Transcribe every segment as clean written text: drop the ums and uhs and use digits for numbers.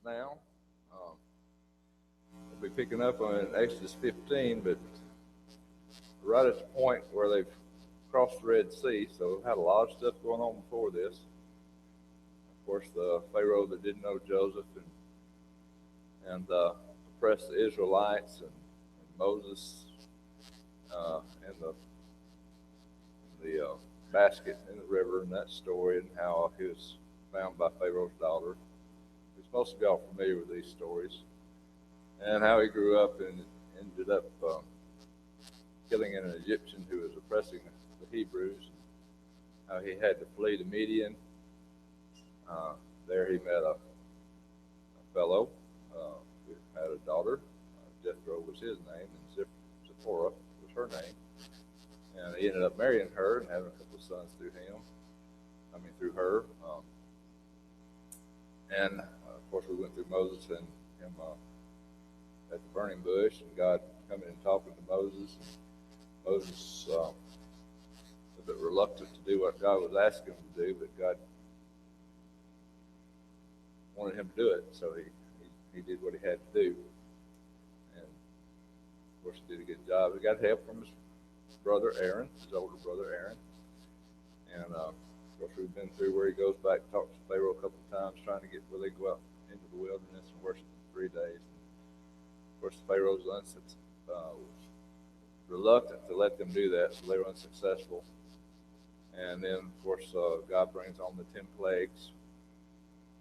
now. Um, we'll be picking up on Exodus 15, but right at the point where they've crossed the Red Sea, so we've had a lot of stuff going on before this. Of course, the Pharaoh that didn't know Joseph and oppressed the Israelites, and Moses and the basket in the river, and that story, and how he was found by Pharaoh's daughter. Because most of y'all are familiar with these stories, and how he grew up and ended up killing an Egyptian who was oppressing the Hebrews, and how he had to flee to Midian. There he met a fellow who had a daughter. Jethro was his name, and Zipporah was her name. And he ended up marrying her and having a couple of sons through him. I mean, through her. And of course, we went through Moses and him at the burning bush, and God coming and talking to Moses. Moses a bit reluctant to do what God was asking him to do, but God wanted him to do it, so he did what he had to do. And of course, he did a good job. He got help from his brother Aaron, his older brother Aaron. And of course, we've been through where he goes back and talks to Pharaoh a couple of times, trying to get where they go out into the wilderness and worship for 3 days. And of course, Pharaoh's was reluctant to let them do that, so they were unsuccessful. And then, of course, God brings on the 10 plagues,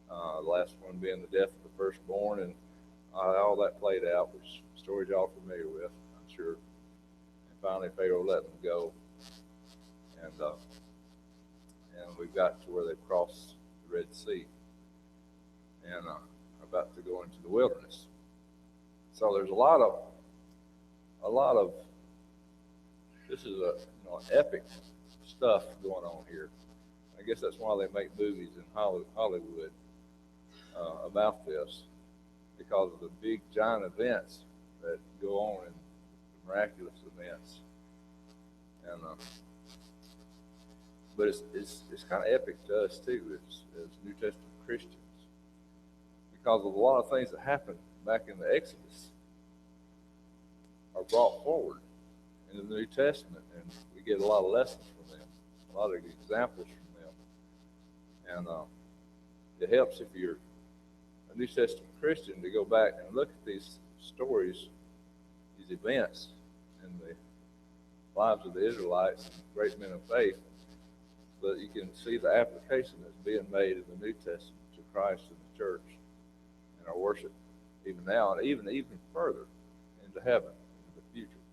the last one being the death of the firstborn, and all that played out, which stories y'all are familiar with, I'm sure. And finally, Pharaoh let them go, and we've got to where they've crossed the Red Sea and are about to go into the wilderness. So there's a lot of this is epic stuff going on here. I guess that's why they make movies in Hollywood about this, because of the big giant events that go on, and miraculous events. And but it's kind of epic to us too, as New Testament Christians, because of a lot of things that happened back in the Exodus are brought forward in the New Testament, and we get a lot of lessons from them, a lot of examples from them. And it helps if you're a New Testament Christian to go back and look at these stories, these events in the lives of the Israelites and great men of faith, so that you can see the application that's being made in the New Testament to Christ and the church and our worship even now, and even further into heaven, into the future.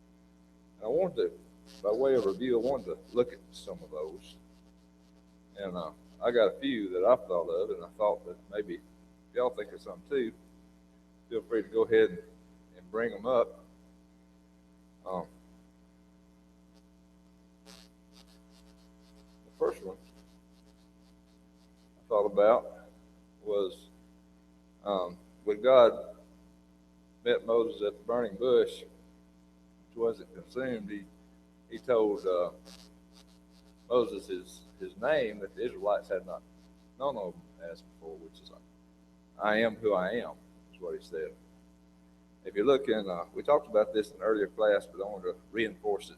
And I wanted to, by way of review, I wanted to look at some of those. And I got a few that I thought of, and I thought that maybe if y'all think of some too, feel free to go ahead and bring them up. The first one I thought about was when God met Moses at the burning bush, which wasn't consumed. He told Moses his name that the Israelites had not known of him as before, which is I am who I am, is what he said. If you look in, we talked about this in an earlier class, but I want to reinforce it.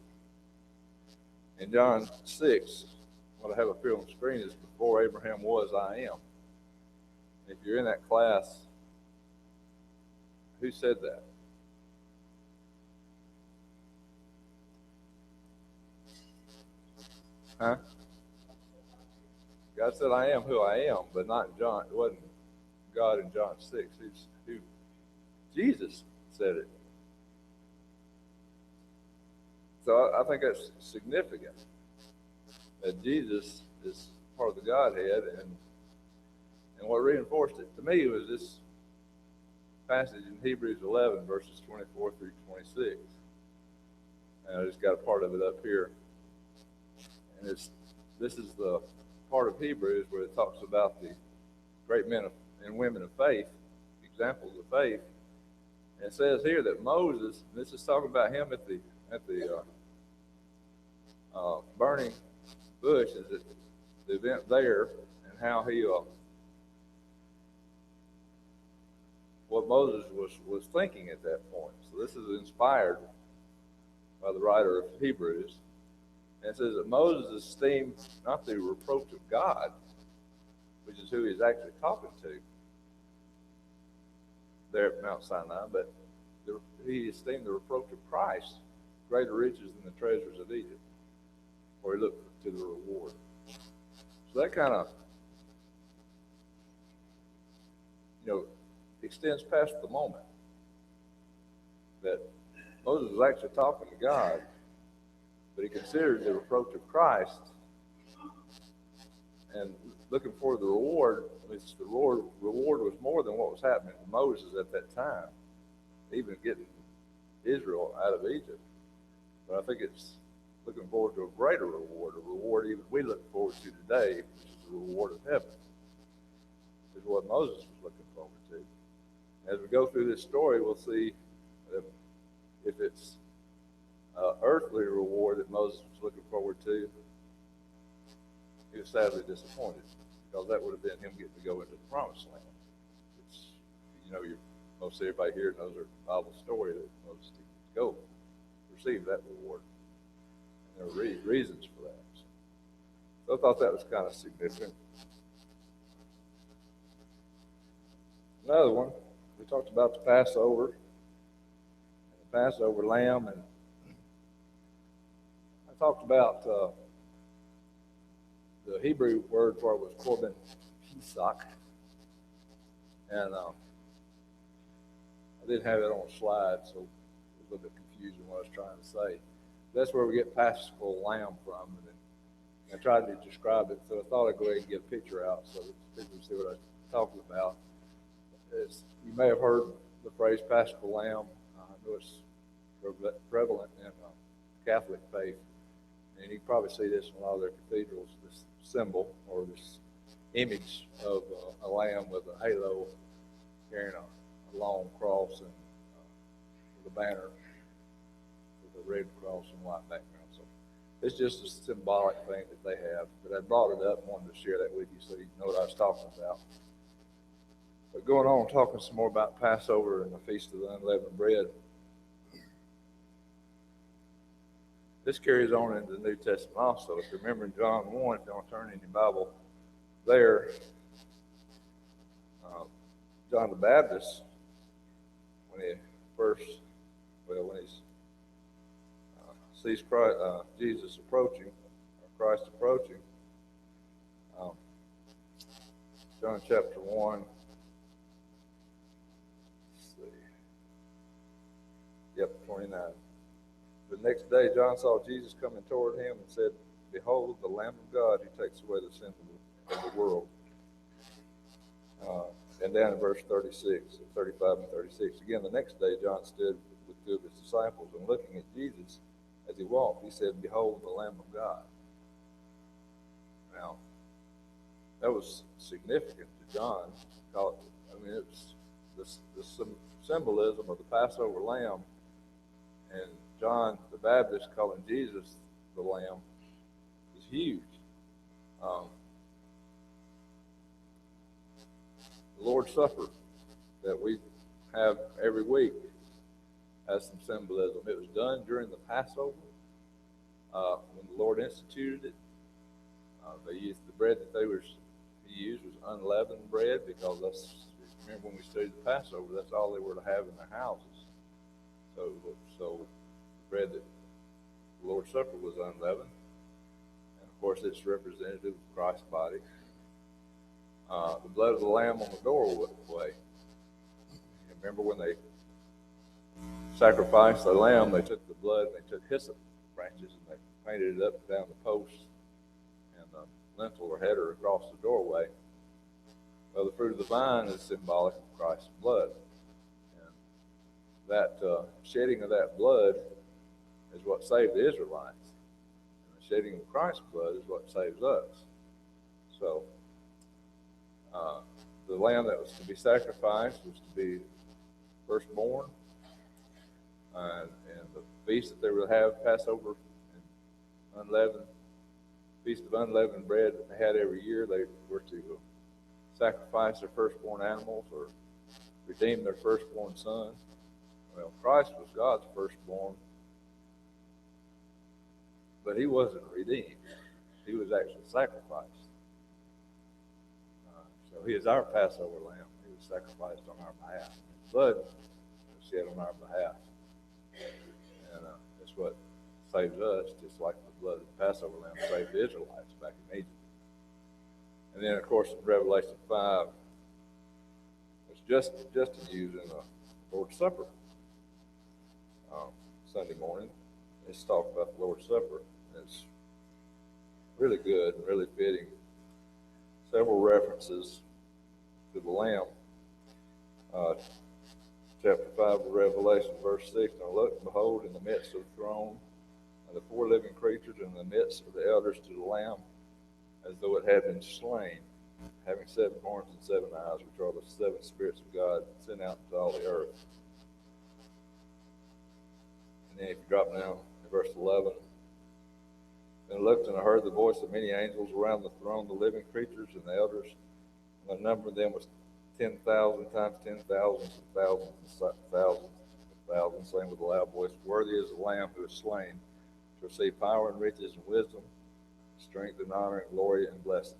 In John 6, what I have up here on the screen is before Abraham was, I am. If you're in that class, who said that? Huh? God said, I am who I am, but not in John. It wasn't God in John 6. Who? Jesus said it. So I think that's significant, that Jesus is part of the Godhead, and what reinforced it to me was this passage in Hebrews 11, verses 24 through 26. And I just got a part of it up here. And this is the part of Hebrews where it talks about the great men and women of faith, examples of faith. And it says here that Moses, this is talking about him at the burning bush, is it the event there, and how he what Moses was thinking at that point. So this is inspired by the writer of Hebrews. And it says that Moses esteemed not the reproach of God, which is who he's actually talking to there at Mount Sinai, but he esteemed the reproach of Christ greater riches than the treasures of Egypt, or he looked to the reward. So that kind of, extends past the moment that Moses was actually talking to God, but he considered the reproach of Christ and looking for the reward, which the reward was more than what was happening to Moses at that time, even getting Israel out of Egypt. But I think it's looking forward to a greater reward, a reward even we look forward to today, which is the reward of heaven, is what Moses was looking forward to. As we go through this story, we'll see that if it's earthly reward that Moses was looking forward to, he was sadly disappointed, because that would have been him getting to go into the promised land. It's, most everybody here knows our Bible story that Moses didn't go receive that reward. And there are reasons for that. So I thought that was kind of significant. Another one, we talked about the Passover, and the Passover lamb, and I talked about the Hebrew word for it was korban pesach, and I didn't have it on a slide, so it was a little bit confusing what I was trying to say. That's where we get paschal lamb from, and I tried to describe it, so I thought I'd go ahead and get a picture out so that people can see what I'm talking about. You may have heard the phrase paschal lamb. I know it's prevalent in Catholic faith, and you can probably see this in a lot of their cathedrals, this symbol or this image of a lamb with a halo carrying a long cross and with a banner with a red cross and white background. So it's just a symbolic thing that they have. But I brought it up and wanted to share that with you so you know what I was talking about. But going on, talking some more about Passover and the Feast of the Unleavened Bread. This carries on into the New Testament also. If you remember in John 1, if you don't turn in your Bible there, John the Baptist, when he sees Jesus approaching, or Christ approaching, John chapter 1, let's see, 29. The next day, John saw Jesus coming toward him and said, "Behold, the Lamb of God who takes away the sin of the world." And down in verse 35 and 36. Again, the next day, John stood with two of his disciples, and looking at Jesus as he walked, he said, "Behold, the Lamb of God." Now, that was significant to John. It was the symbolism of the Passover lamb, and John the Baptist calling Jesus the Lamb is huge. The Lord's Supper that we have every week has some symbolism. It was done during the Passover when the Lord instituted it. They used the bread that he used was unleavened bread, because remember when we studied the Passover, that's all they were to have in their houses. So the bread that the Lord's Supper was unleavened, and of course it's representative of Christ's body. The blood of the lamb on the doorway. Remember when they sacrificed the lamb, they took the blood and they took hyssop branches and they painted it up and down the posts and the lintel or header across the doorway. Well, the fruit of the vine is symbolic of Christ's blood. And that shedding of that blood is what saved the Israelites. And the shedding of Christ's blood is what saves us. So, the lamb that was to be sacrificed was to be firstborn. And the feast that they would have, Passover and Feast of Unleavened Bread that they had every year, they were to sacrifice their firstborn animals or redeem their firstborn son. Well, Christ was God's firstborn, but he wasn't redeemed. He was actually sacrificed. So he is our Passover lamb. He was sacrificed on our behalf. His blood was shed on our behalf. And that's what saves us, just like the blood of the Passover lamb saved the Israelites back in Egypt. And then, of course, in Revelation 5, it's just used in the Lord's Supper. Sunday morning, it's talked about the Lord's Supper. It's really good and really fitting. Several references to the Lamb. Chapter 5 of Revelation, verse 6, and I looked, and behold, in the midst of the throne, and the four living creatures, in the midst of the elders to the Lamb, as though it had been slain, having 7 horns and 7 eyes, which are the 7 spirits of God sent out into all the earth. And then if you drop down to verse 11, and I looked, and I heard the voice of many angels around the throne, the living creatures and the elders, and the number of them was 10,000 times 10,000 and thousands and thousands and thousands, saying with a loud voice, worthy is the Lamb who is slain to receive power and riches and wisdom, strength and honor and glory and blessing.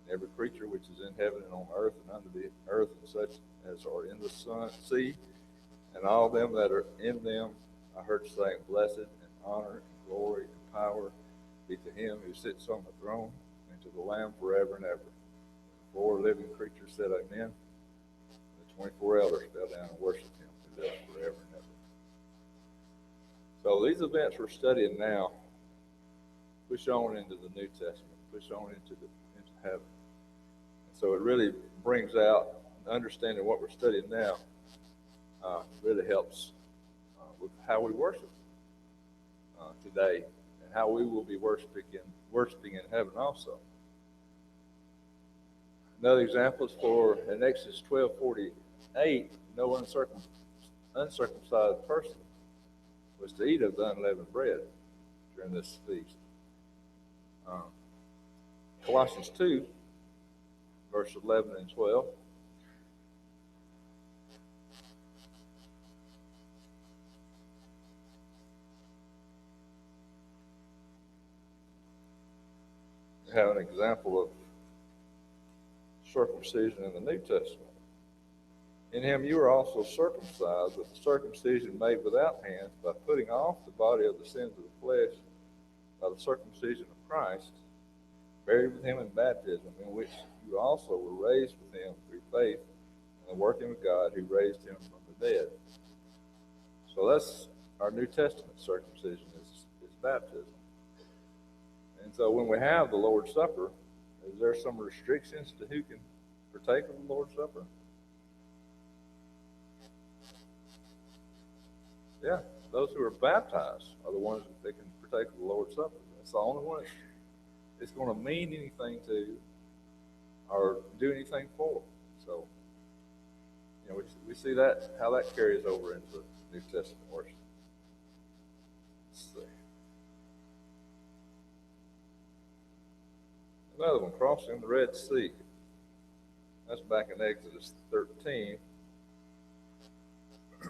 And every creature which is in heaven and on earth and under the earth, and such as are in the sea, and all them that are in them, I heard saying, blessed and honor and glory and power be to him who sits on the throne, and to the Lamb forever and ever. And the 4 living creatures said, Amen. And the 24 elders fell down and worshiped him who lives forever and ever. So these events we're studying now push on into the New Testament, push on into heaven. And so it really brings out understanding what we're studying now. Really helps with how we worship today, and how we will be worshiping in heaven also. Another example is for in Exodus 12:48, no uncircumcised person was to eat of the unleavened bread during this feast. Colossians 2, verse 11 and 12. We have an example of circumcision in the New Testament. In him you are also circumcised with the circumcision made without hands, by putting off the body of the sins of the flesh by the circumcision of Christ, buried with him in baptism, in which you also were raised with him through faith in the working of God who raised him from the dead. So that's our New Testament circumcision is baptism. And so when we have the Lord's Supper, is there some restrictions to who can partake of the Lord's Supper? Yeah, those who are baptized are the ones that can partake of the Lord's Supper. That's the only one it's going to mean anything to or do anything for. So, we see that, how that carries over into New Testament worship. Let's see. Another one, crossing the Red Sea. That's back in Exodus 13. I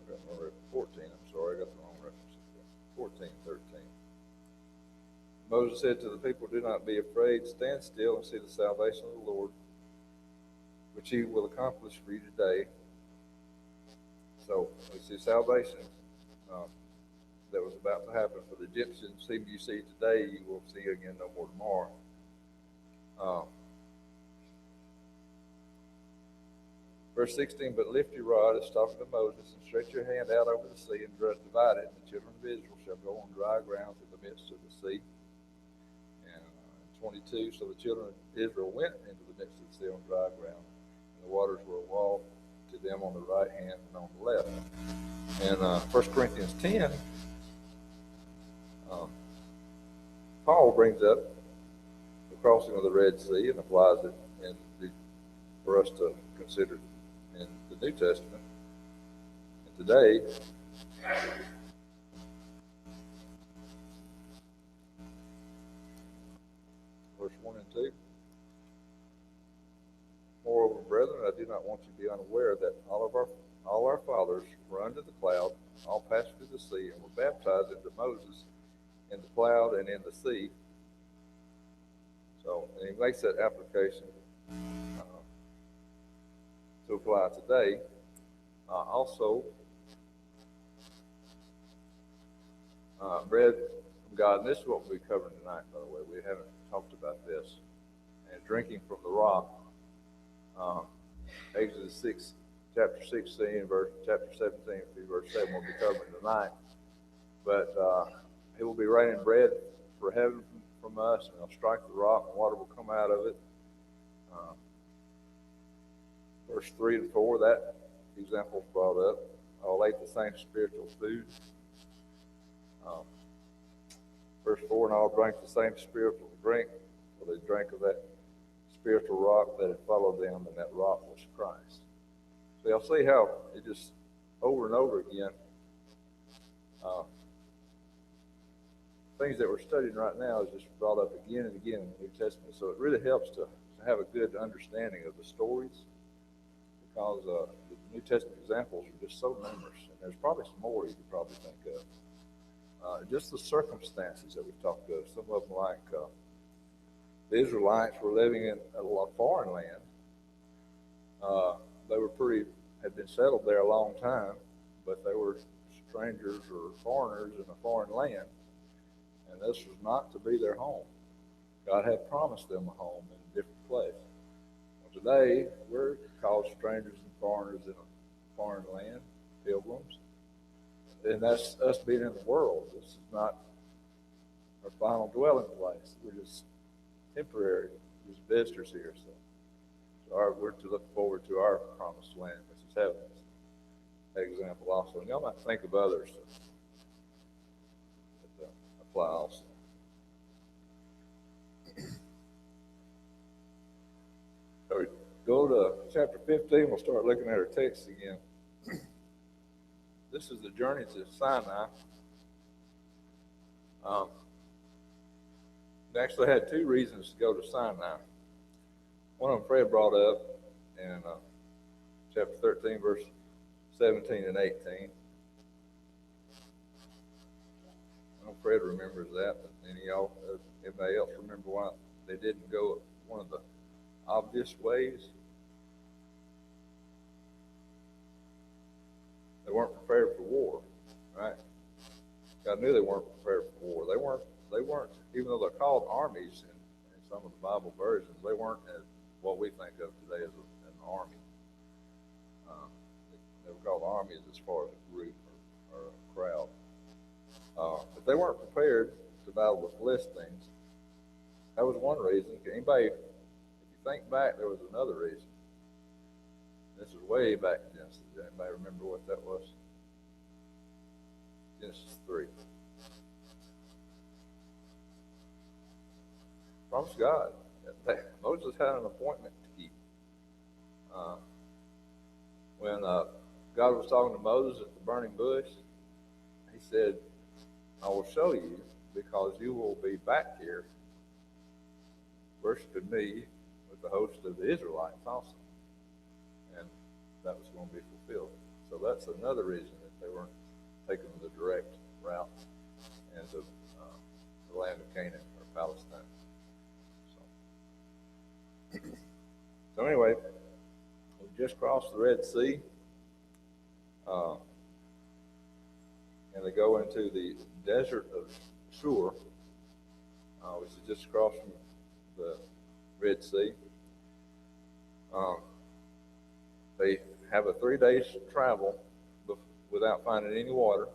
forgot my 14. I'm sorry, I got the wrong reference. 14:13. Moses said to the people, do not be afraid, stand still and see the salvation of the Lord, which he will accomplish for you today. So we see salvation that was about to happen for the Egyptians. Whom you see today, you will see again no more tomorrow. Verse 16, but lift your rod, it's talking to Moses, and stretch your hand out over the sea and divide it, and the children of Israel shall go on dry ground through the midst of the sea. 22, so the children of Israel went into the midst of the sea on dry ground, and the waters were a wall to them on the right hand and on the left. And 1 Corinthians 10, Paul brings up the crossing of the Red Sea and applies it for us to consider in the New Testament. And today, verse 1 and 2. Moreover, brethren, I do not want you to be unaware that all our fathers were under the cloud, all passed through the sea, and were baptized into Moses in the cloud and in the sea. So, and he makes that application to apply today. Also, bread from God, and this is what we'll be covering tonight, by the way. We haven't talked about this. And drinking from the rock. Exodus 6, chapter 16, chapter 17 through verse 7 we'll be covering tonight. But it will be raining bread for heaven from us, and it'll strike the rock, and water will come out of it. Verse 3 and 4, that example is brought up. All ate the same spiritual food. Verse 4, and all drank the same spiritual drink, for they drank of that spiritual rock that had followed them, and that rock was Christ. So you'll see how it just over and over again, things that we're studying right now is just brought up again and again in the New Testament. So it really helps to have a good understanding of the stories, because the New Testament examples are just so numerous, and there's probably some more you could probably think of. Just the circumstances that we've talked of, some of them like the Israelites were living in a foreign land. They had been settled there a long time, but they were strangers or foreigners in a foreign land, and this was not to be their home. God had promised them a home in a different place. Well, today, we're called strangers and foreigners in a foreign land, pilgrims, and that's us being in the world. This is not our final dwelling place. We're just temporary, just visitors here. So we're to look forward to our promised land, which is heaven. Example also, and y'all might think of others that apply also. So we go to chapter 15. We'll start looking at our text again. This is the journey to Sinai. They actually had two reasons to go to Sinai. One of them Fred brought up in chapter 13, verse 17 and 18. I know Fred remembers that, but anybody else remember why they didn't go one of the obvious ways? They weren't prepared for war, right? God knew they weren't prepared for war. They weren't, even though they're called armies in some of the Bible versions, they weren't as what we think of today as an army. They were called armies as far as a group or a crowd. But they weren't prepared to battle the Philistines. That was one reason. Anybody, if you think back, there was another reason. This is way back in Genesis. Anybody remember what that was? Genesis 3. Promise God. Moses had an appointment to keep. When God was talking to Moses at the burning bush, he said, I will show you, because you will be back here worshiping me with the host of the Israelites also. And that was going to be fulfilled. So that's another reason that they weren't taking the direct route into the land of Canaan or Palestine. So anyway, we just crossed the Red Sea, and they go into the desert of Shur, which is just across from the Red Sea. They have a 3 days travel without finding any water,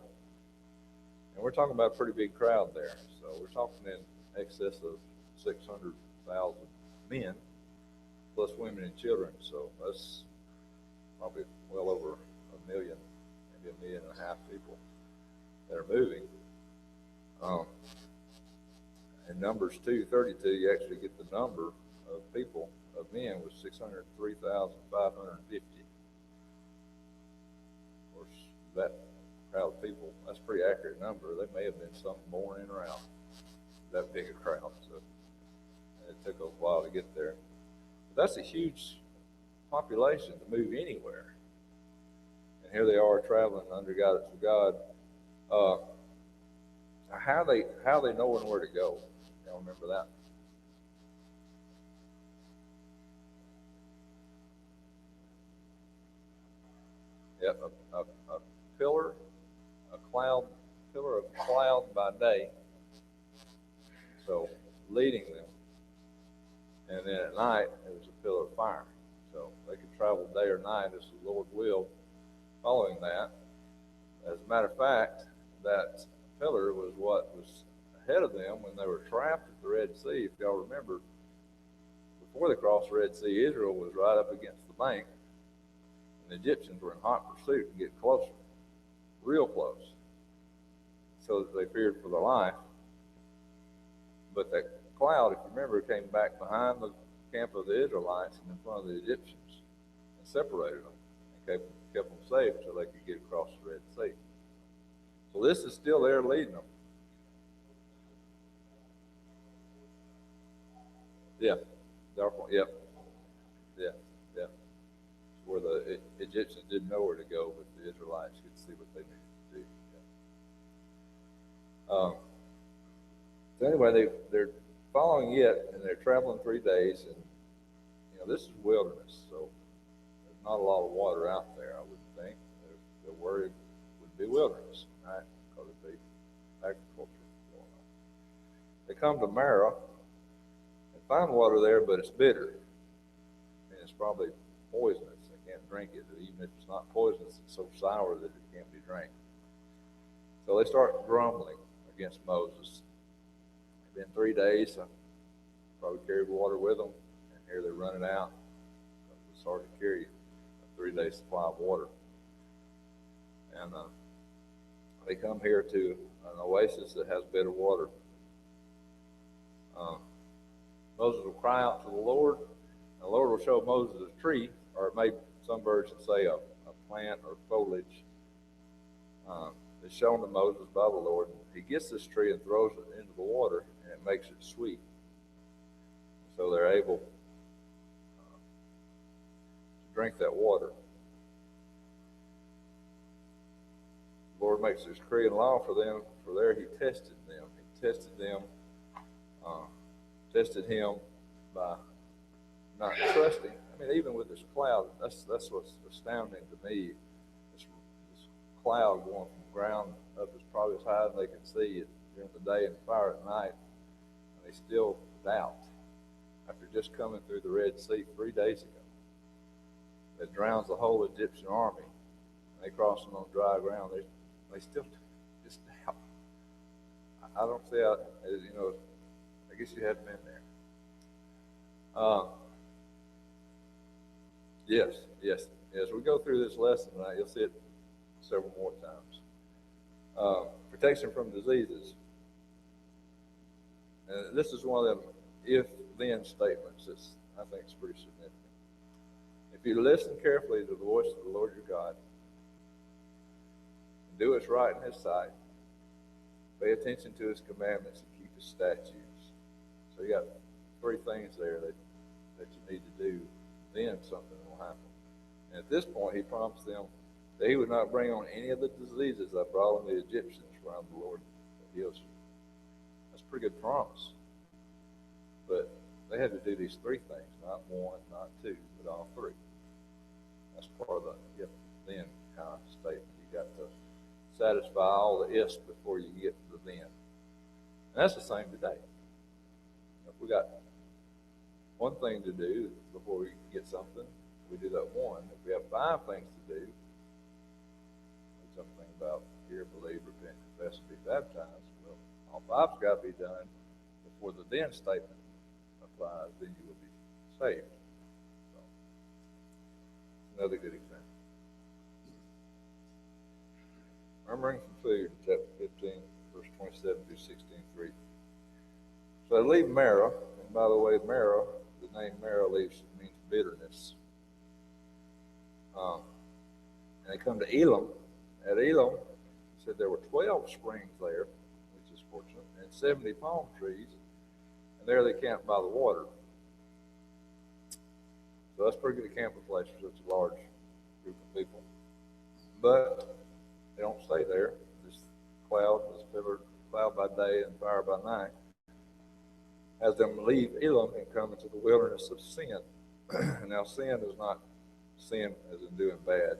and we're talking about a pretty big crowd there. So we're talking in excess of 600,000 men, plus women and children. So that's probably well over 1 million, maybe 1.5 million people that are moving. In Numbers 2:32, you actually get the number of people, of men, was 603,550. that crowd of people, that's a pretty accurate number. They may have been some born in around that big a crowd, so it took a while to get there. But that's a huge population to move anywhere. And here they are traveling under guidance of God. How they knowing where to go? Y'all remember that? Yep, a pillar, pillar of cloud by day, so leading them, and then at night it was a pillar of fire. So they could travel day or night as the Lord willed. Following that, as a matter of fact, that pillar was what was ahead of them when they were trapped at the Red Sea. If y'all remember, before they crossed the Red Sea, Israel was right up against the bank, and the Egyptians were in hot pursuit to get closer, real close, so that they feared for their life. But that cloud, if you remember, came back behind the camp of the Israelites and in front of the Egyptians and separated them and kept them safe until they could get across the Red Sea. So this is still there leading them. Yeah, dark one. Yep. Yeah. Where the Egyptians didn't know where to go, but the Israelites could see what they needed to do. Yeah. So anyway, they're following it, and they're traveling 3 days, and this is wilderness, so there's not a lot of water out there. I would think they're worried it would be wilderness, right? Because it'd be agriculture going on. They come to Marah and find water there, but it's bitter, and it's probably poisonous. They can't drink it. Even if it's not poisonous, it's so sour that it can't be drank. So they start grumbling against Moses. It's been 3 days. Probably carried water with them, and here they're running out. It's hard to carry a 3-day supply of water. And they come here to an oasis that has bitter water. Moses will cry out to the Lord, and the Lord will show Moses a tree, or it may, some versions say a plant or foliage that's shown to Moses by the Lord. He gets this tree and throws it into the water, and it makes it sweet. So they're able to drink that water. The Lord makes this decree and law for them, for there he tested them. He tested them, tested him by not trusting. I mean, even with this cloud, that's what's astounding to me. This cloud going from ground up is probably as high as they can see it during the day and fire at night, and they still doubt. After just coming through the Red Sea 3 days ago, that drowns the whole Egyptian army, and they crossing on dry ground, they still just doubt. I don't see how, I guess you haven't been there. Yes. As we go through this lesson tonight, you'll see it several more times. Protection from diseases. And this is one of them if-then statements that I think is pretty significant. If you listen carefully to the voice of the Lord your God, and do what's right in his sight, pay attention to his commandments and keep his statutes. So you got 3 things there that you need to do, then something will happen. And at this point, he promised them that he would not bring on any of the diseases that brought on the Egyptians, for I'm the Lord that heals you. That's a pretty good promise. But they had to do these 3 things, not 1, not 2, but all 3. That's part of the if-then kind of statement. You got to satisfy all the ifs before you get to the then. And that's the same today. If we got one thing to do before we get something, we do that one. If we have 5 things to do, something about hear, believe, repent, confess, and be baptized, well, all 5's got to be done before the then statement applies, then you will be saved. So, another good example. Murmuring from food, chapter 15, verse 27 through 16:3. So they leave Marah, and by the way, Marah, the name Marah means bitterness. And they come to Elim, at Elam, it said there were 12 springs there, which is fortunate, and 70 palm trees, and there they camped by the water. So that's a pretty good camping place for such a large group of people. But they don't stay there. This pillar cloud by day and fire by night, has them leave Elam and come into the wilderness of Sin. And now sin is not sin as in doing bad.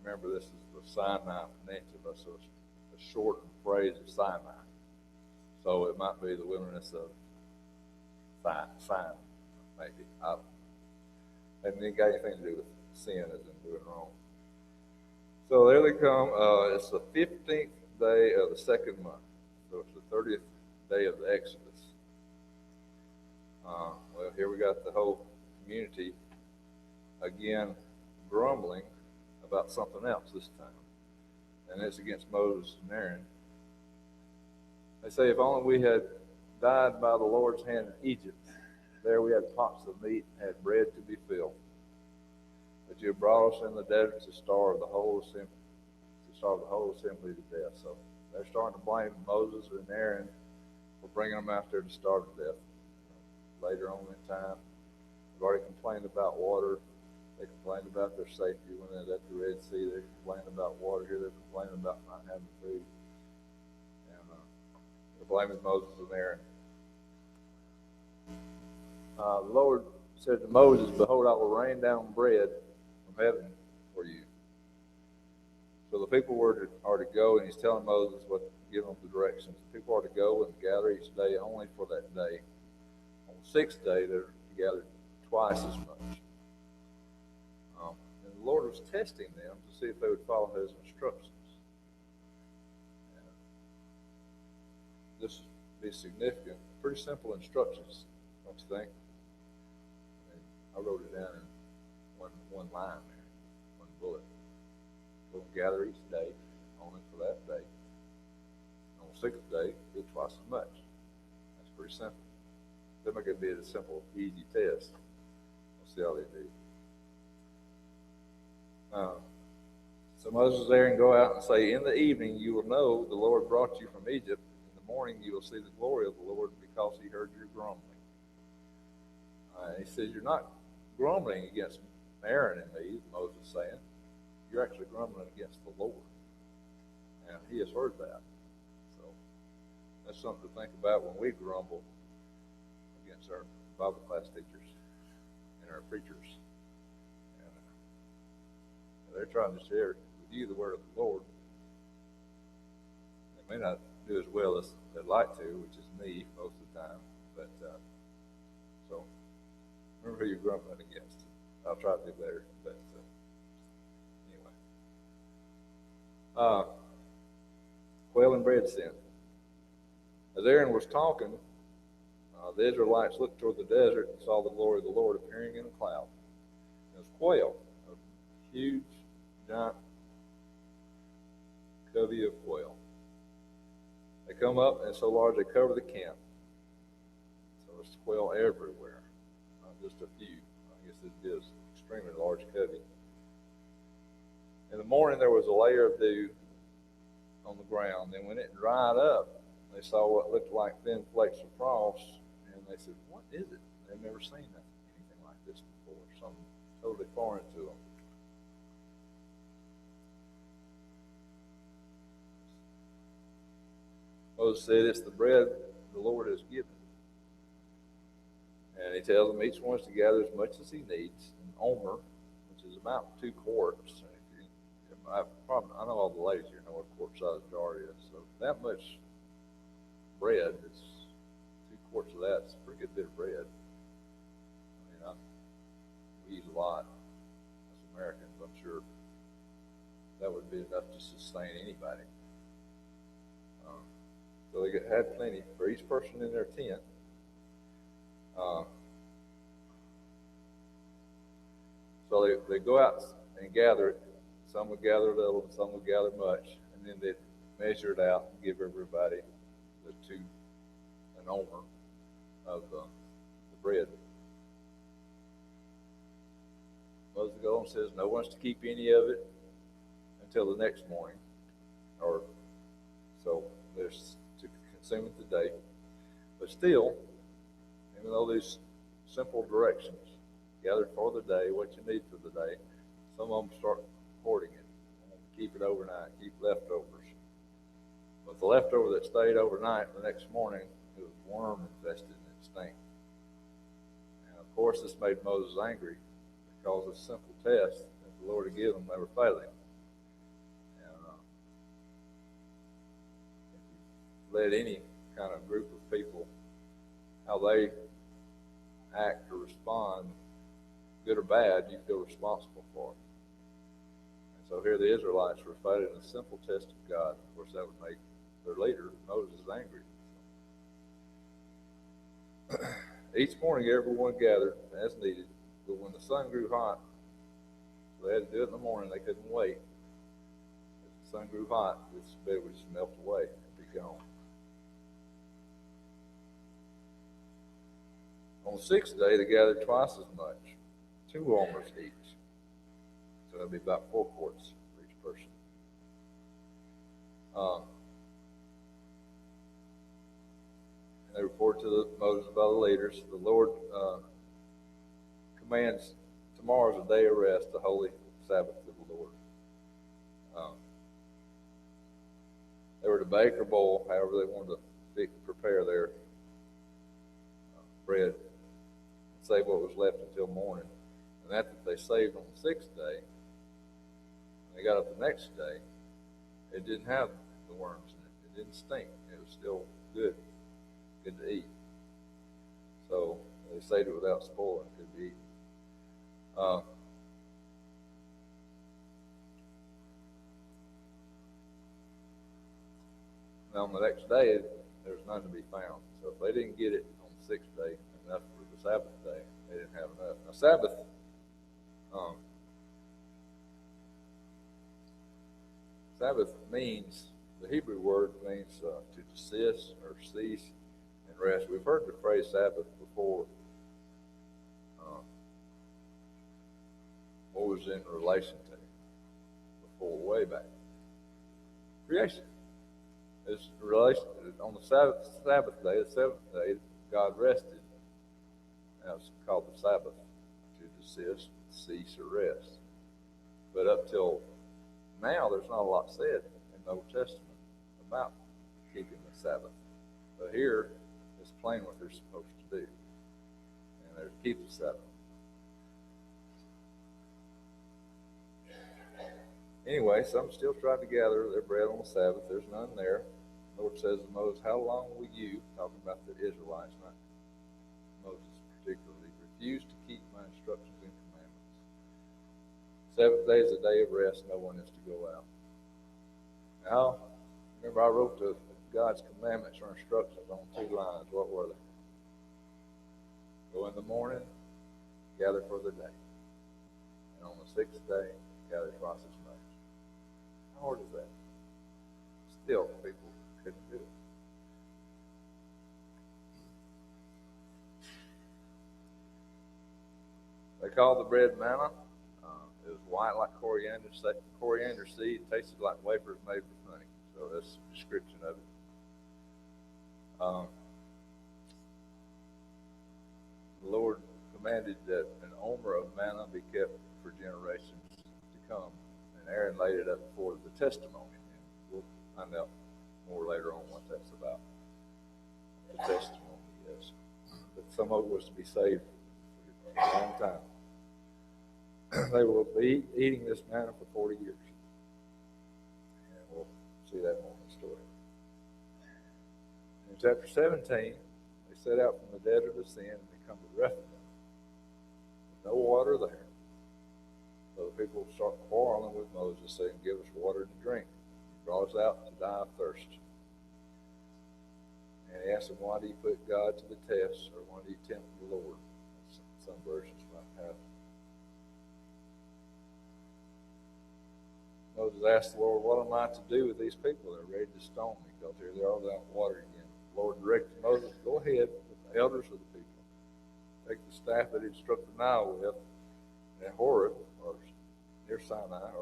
Remember, this is the Sinai Peninsula, so it's a shortened phrase of Sinai. So it might be the wilderness of Sinai, maybe. I don't know. And it ain't got anything to do with sin as in doing wrong. So there they come. It's the 15th day of the second month. So it's the 30th day of the Exodus. Well, here we got the whole community again grumbling about something else this time. And it's against Moses and Aaron. They say, if only we had died by the Lord's hand in Egypt, there we had pots of meat and had bread to be filled. But you have brought us in the desert to starve the whole assembly to death. So they're starting to blame Moses and Aaron for bringing them out there to starve to death. Later on in time, they've already complained about water. They complained about their safety when they're at the Red Sea. They complained about water here. They're complaining about not having food. And they're blaming Moses and Aaron. The Lord said to Moses, behold, I will rain down bread from heaven for you. So the people are to go, and he's telling Moses what to give them the directions. The people are to go and gather each day only for that day. On the sixth day, they're to gather twice as much. And the Lord was testing them to see if they would follow his instructions. And this would be significant. Pretty simple instructions, don't you think? I wrote it down in one line there, one bullet. We'll gather each day only for that day. On the sixth day, do twice as much. That's pretty simple. They're not going to be a simple, easy test. We'll see how they do. So Moses and Aaron go out and say, in the evening you will know the Lord brought you from Egypt. In the morning you will see the glory of the Lord because he heard your grumbling. He says, you're not grumbling against Aaron and me, Moses is saying. You're actually grumbling against the Lord. And he has heard that. So that's something to think about when we grumble against our Bible class teachers and our preachers. And they're trying to share with you the word of the Lord. They may not do as well as they'd like to, which is me most of the time. But so remember who you're grumbling against. I'll try to do better. But anyway. Quail and bread sin. As Aaron was talking, the Israelites looked toward the desert and saw the glory of the Lord appearing in a cloud. It was quail, a huge, giant covey of quail. They come up, and so large they cover the camp. So there's quail everywhere, not just a few. I guess it is extremely large covey. In the morning, there was a layer of dew on the ground. Then when it dried up, they saw what looked like thin flakes of frost, and they said, what is it? They've never seen anything like this before, something totally foreign to them. Moses said, it's the bread the Lord has given. And he tells them each one is to gather as much as he needs, an omer, which is about 2 quarts. I know all the ladies here know what a quart-sized jar is. So that much bread, is 2 quarts of that. It's a pretty good bit of bread. I mean, we eat a lot as Americans. I'm sure that would be enough to sustain anybody. So they had plenty for each person in their tent. So they go out and gather it. Some would gather little, and some would gather much, and then they'd measure it out and give everybody an omer of the bread. Moses goes and says, no one's to keep any of it until the next morning, or so there's to consume it today. But still, even though these simple directions, gather for the day what you need for the day, some of them start hoarding it, keep it overnight, keep leftovers. But the leftover that stayed overnight, the next morning, it was worm infested and it stank. And of course, this made Moses angry because this simple test that the Lord had given them, they were failing. And if you let any kind of group of people, how they act or respond, good or bad, you feel responsible for it. And so here the Israelites were failing a simple test of God. Of course, that would make their leader, Moses, angry. Each morning, everyone gathered as needed, but when the sun grew hot, so they had to do it in the morning, they couldn't wait. As the sun grew hot, this bed would just melt away and be gone. On the sixth day, they gathered twice as much, 2 omers each. So that'd be about 4 quarts for each person. And they reported to Moses by the leaders, the Lord commands tomorrow's a day of rest, the holy Sabbath of the Lord. They were to bake or boil, however they wanted to prepare their bread, save what was left until morning. And that they saved on the 6th day, when they got up the next day, it didn't have the worms in it. It didn't stink. It was still good to eat. So they saved it without spoiling, could be eaten. Now on the next day, there was none to be found. So if they didn't get it on the 6th day, enough for the Sabbath day, they didn't have enough. Now Sabbath means, the Hebrew word means to desist or cease and rest. We've heard the phrase Sabbath before. What was in relation to before, way back? Creation. It's relation on the Sabbath day, the 7th day, God rested. Now it's called the Sabbath, to desist, cease, or rest. But up till now, there's not a lot said in the Old Testament about keeping the Sabbath. But here, it's plain what they're supposed to do. And they're to keep the Sabbath. Anyway, some still tried to gather their bread on the Sabbath. There's none there. The Lord says to Moses, how long will you, talking about the Israelites, not Moses particularly, refuse to keep my instructions and commandments? 7th day is a day of rest. No one is to go out. Now, remember I wrote God's commandments or instructions on 2 lines. What were they? Go in the morning, gather for the day. And on the 6th day, gather twice as much. How hard is that? Still, people couldn't do it. They called the bread manna. It was white like coriander seed. It tasted like wafers made with honey. So that's a description of it. The Lord commanded that an omer of manna be kept for generations to come. And Aaron laid it up before the testimony. And we'll find out more later on what that's about. The testimony, yes. But some of it was to be saved for a long time. They will be eating this manna for 40 years. And we'll see that more in the story. In chapter 17, they set out from the desert of sin and they come to Rephidim. There's no water there. So the people start quarreling with Moses, saying, give us water to drink. He brought us out to die of thirst. And he asked them, why do you put God to the test, or why do you tempt the Lord? Some versions might have. Moses asked the Lord, what am I to do with these people? They're ready to stone me because here they are without water again. The Lord directed Moses, go ahead with the elders of the people. Take the staff that he struck the Nile with at Horeb, or near Sinai,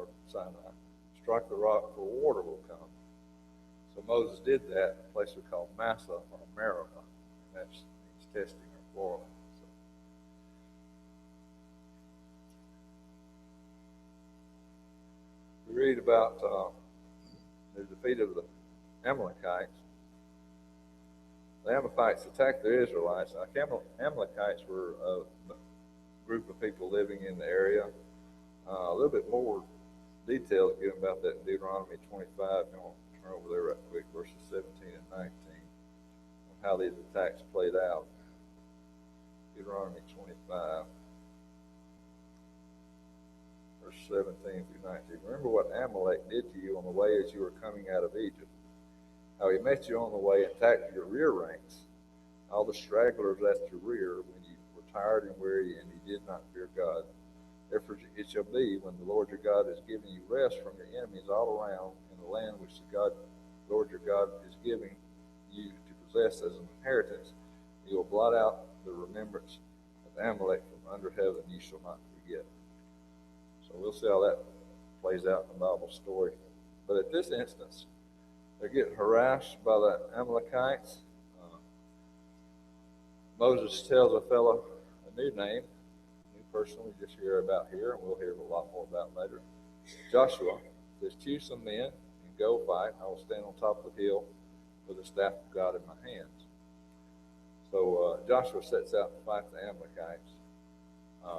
strike the rock, for water will come. So Moses did that in a place we call Massa or Meribah, and that means testing or boiling. So, we read about the defeat of the Amalekites. The Amalekites attacked the Israelites. Now, Amalekites were a group of people living in the area. A little bit more details given about that in Deuteronomy 25. I'm going to turn over there right quick, verses 17 and 19, on how these attacks played out. Deuteronomy 25, verse 17 through 19. Remember what Amalek did to you on the way as you were coming out of Egypt, how he met you on the way and attacked your rear ranks, all the stragglers at your rear, when you were tired and weary, and you did not fear God. Therefore it shall be, when the Lord your God has given you rest from your enemies all around in the land which the Lord your God is giving you to possess as an inheritance, you will blot out the remembrance of Amalek from under heaven, you shall not forget. So we'll see how that plays out in the Bible story. But at this instance, they're getting harassed by the Amalekites. Moses tells a fellow a new name, a new person we just hear about here, and we'll hear a lot more about later. Joshua says, choose some men and go fight. I will stand on top of the hill with the staff of God in my hands. So Joshua sets out to fight the Amalekites.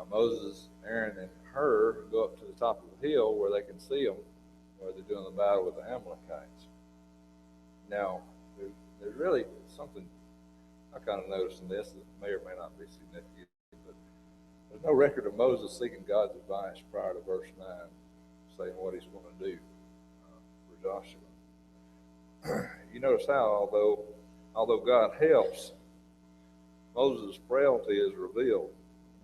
Moses, Aaron, and Hur go up to the top of the hill where they can see them, where they're doing the battle with the Amalekites. Now, there's really something I kind of noticed in this that may or may not be significant, but there's no record of Moses seeking God's advice prior to verse 9, saying what he's going to do for Joshua. You notice how, although God helps, Moses' frailty is revealed.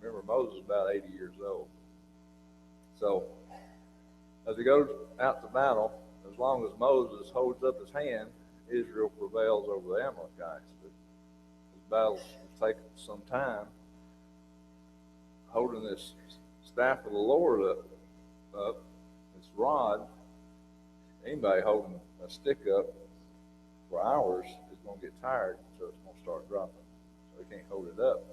Remember, Moses is about 80 years old. So, as he goes out to battle, as long as Moses holds up his hand, Israel prevails over the Amalekites. But his battles have taken some time. Holding this staff of the Lord up, this rod, anybody holding a stick up for hours is going to get tired, so it's going to start dropping. So they can't hold it up.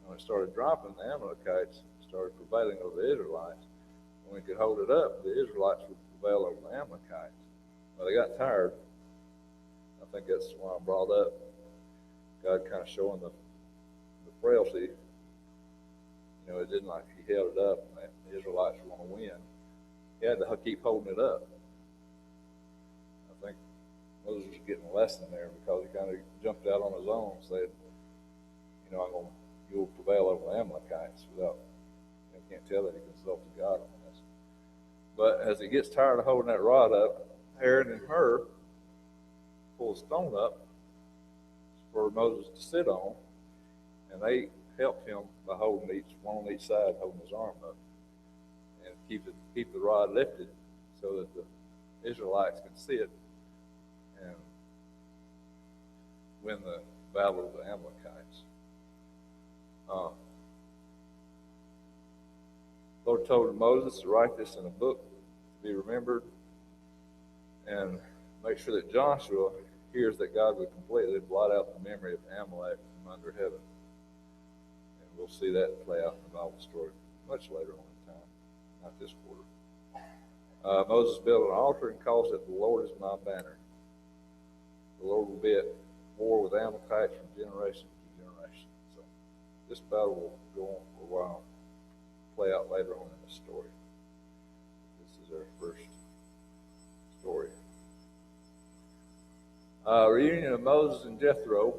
When it started dropping, the Amalekites started prevailing over the Israelites. When we could hold it up, the Israelites would prevail over the Amalekites. Well, they got tired. I think that's why I brought up God kind of showing the frailty. You know, it didn't like he held it up and the Israelites were going to win. He had to keep holding it up. I think Moses was getting a lesson there because he kind of jumped out on his own and said, you know, you'll prevail over the Amalekites without, can't tell that he consulted God on this. But as he gets tired of holding that rod up, Aaron and Hur pull a stone up for Moses to sit on, and they helped him by holding one on each side, holding his arm up, and keep the rod lifted so that the Israelites can see it and win the battle of the Amalekites. Lord told Moses to write this in a book to be remembered and make sure that Joshua hears that God would completely blot out the memory of Amalek from under heaven. And we'll see that play out in the Bible story much later on in time, not this quarter. Moses built an altar and calls it, the Lord is my banner. The Lord will be at war with Amalekites from generation to generation. So this battle will go on for a while, play out later on in the story. This is our first story. Reunion of Moses and Jethro.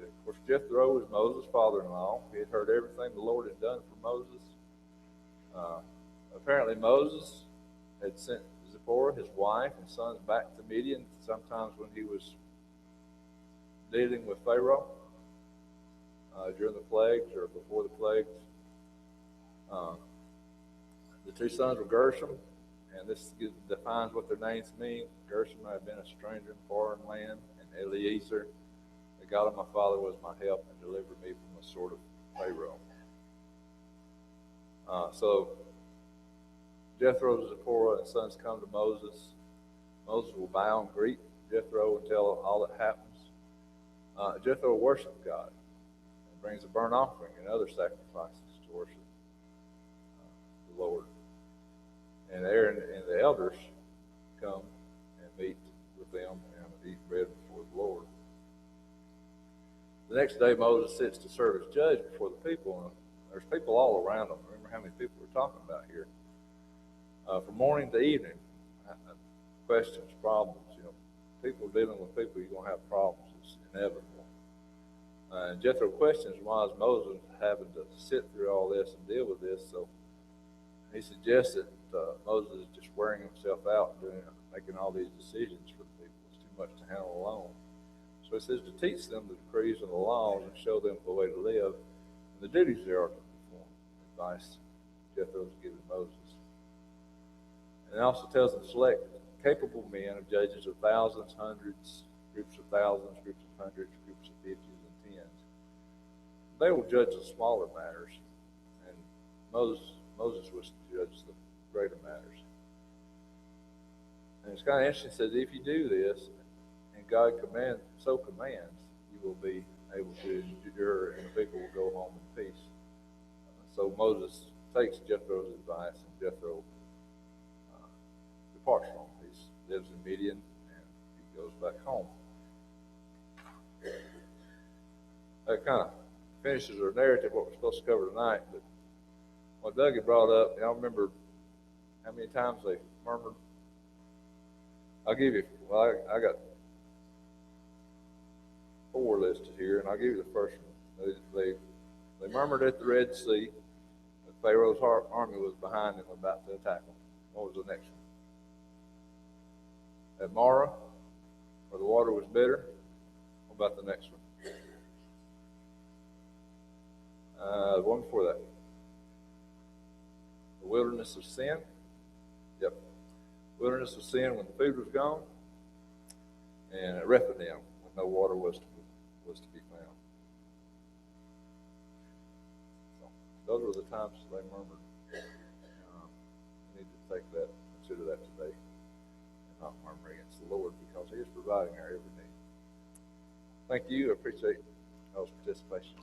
Of course, Jethro was Moses' father-in-law. He had heard everything the Lord had done for Moses. Apparently, Moses had sent Zipporah, his wife, and sons back to Midian sometimes when he was dealing with Pharaoh during the plagues or before the plagues. The two sons were Gershom, and this defines what their names mean. Gershom had been a stranger in foreign land, and Eliezer, the God of my father, was my help and delivered me from the sword of Pharaoh. So Jethro and Zipporah and sons come to Moses. Moses will bow and greet Jethro and tell all that happens. Jethro worships God and brings a burnt offering and other sacrifices to worship the Lord. And Aaron and the elders come and meet with them and eat bread before the Lord. The next day, Moses sits to serve as judge before the people, and there's people all around him. Remember how many people we're talking about here. From morning to evening, questions, problems. People dealing with people, you're going to have problems. It's inevitable. And Jethro questions why is Moses having to sit through all this and deal with this. So he suggests that Moses is just wearing himself out making all these decisions for the people. It's too much to handle alone. So he says to teach them the decrees and the laws and show them the way to live and the duties they are to perform. Advice Jethro is giving Moses. And it also tells them to select capable men of judges of thousands, hundreds, groups of thousands, groups of hundreds, groups of fifties and tens. They will judge the smaller matters, and Moses was to judge the greater matters. And it's kind of interesting. It says if you do this, and God so commands, you will be able to endure, and the people will go home in peace. So Moses takes Jethro's advice, and Jethro departs from him. He lives in Midian, and he goes back home. That kind of finishes our narrative, what we're supposed to cover tonight. But what Doug had brought up, y'all remember how many times they murmured? I'll give you, I got 4 listed here, and I'll give you the first one. They murmured at the Red Sea, but Pharaoh's army was behind them, about to attack them. What was the next one? At Marah, where the water was bitter. What about the next one? The one before that. The wilderness of sin. Yep. Wilderness of sin when the food was gone. And at Rephidim when no water was to be found. So those were the times they murmured. We need to consider that today. Not murmur against the Lord because He is providing our every need. Thank you. I appreciate y'all's participation.